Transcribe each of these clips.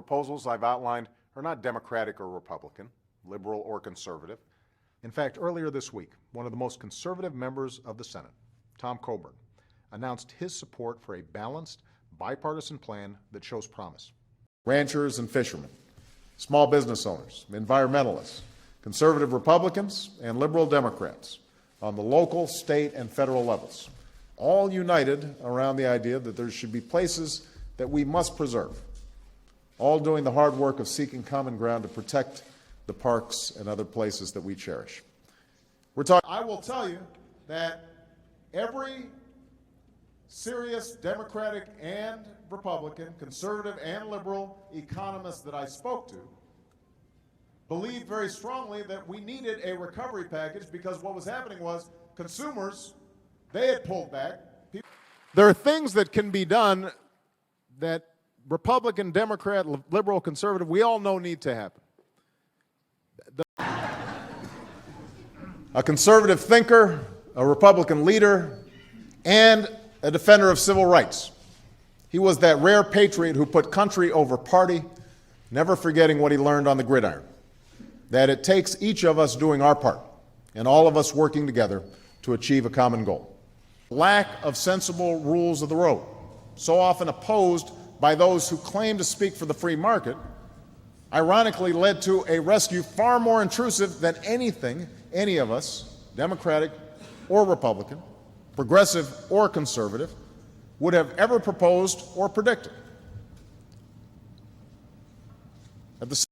proposals I've outlined are not Democratic or Republican, liberal or conservative. In fact, earlier this week, one of the most conservative members of the Senate, Tom Coburn, announced his support for a balanced, bipartisan plan that shows promise. Ranchers and fishermen, small business owners, environmentalists, conservative Republicans, and liberal Democrats on the local, state, and federal levels, all united around the idea that there should be places that we must preserve, all doing the hard work of seeking common ground to protect the parks and other places that we cherish. I will tell you that every serious Democratic and Republican, conservative and liberal economist that I spoke to believed very strongly that we needed a recovery package because what was happening was consumers, they had pulled back. There are things that can be done that Republican, Democrat, liberal, conservative, we all know need to happen. A conservative thinker, a Republican leader, and a defender of civil rights. He was that rare patriot who put country over party, never forgetting what he learned on the gridiron, that it takes each of us doing our part and all of us working together to achieve a common goal. Lack of sensible rules of the road, so often opposed by those who claim to speak for the free market, ironically led to a rescue far more intrusive than anything any of us, Democratic or Republican, progressive or conservative, would have ever proposed or predicted.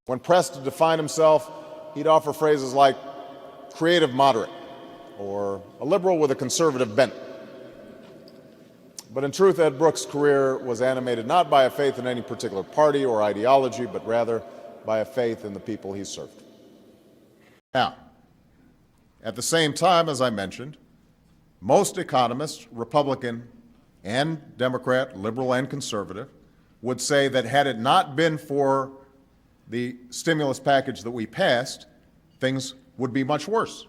When pressed to define himself, he'd offer phrases like creative moderate or a liberal with a conservative bent. But in truth, Ed Brooks' career was animated not by a faith in any particular party or ideology, but rather by a faith in the people he served. Now, at the same time, as I mentioned, most economists, Republican and Democrat, liberal and conservative, would say that had it not been for the stimulus package that we passed, things would be much worse.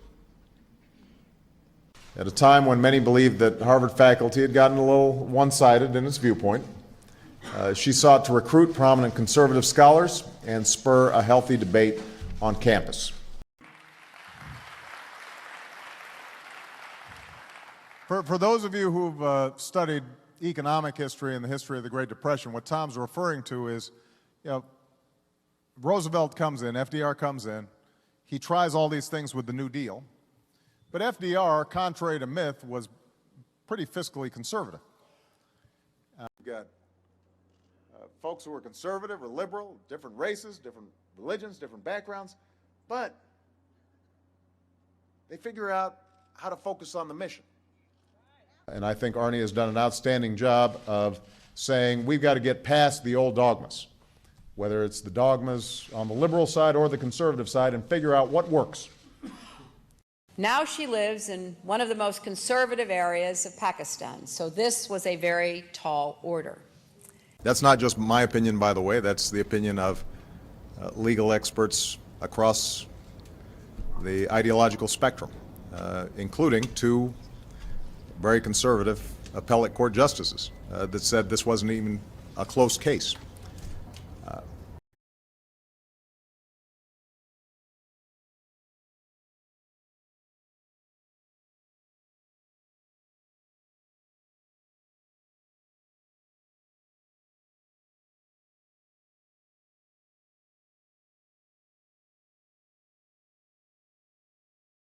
At a time when many believed that Harvard faculty had gotten a little one-sided in its viewpoint, she sought to recruit prominent conservative scholars and spur a healthy debate on campus. For those of you who've studied economic history and the history of the Great Depression, what Tom's referring to is, Roosevelt comes in, FDR comes in, he tries all these things with the New Deal, but FDR, contrary to myth, was pretty fiscally conservative. You've got folks who are conservative or liberal, different races, different religions, different backgrounds, but they figure out how to focus on the mission. And I think Arnie has done an outstanding job of saying we've got to get past the old dogmas, whether it's the dogmas on the liberal side or the conservative side, and figure out what works. Now she lives in one of the most conservative areas of Pakistan, so this was a very tall order. That's not just my opinion, by the way. That's the opinion of legal experts across the ideological spectrum, including two very conservative appellate court justices that said this wasn't even a close case.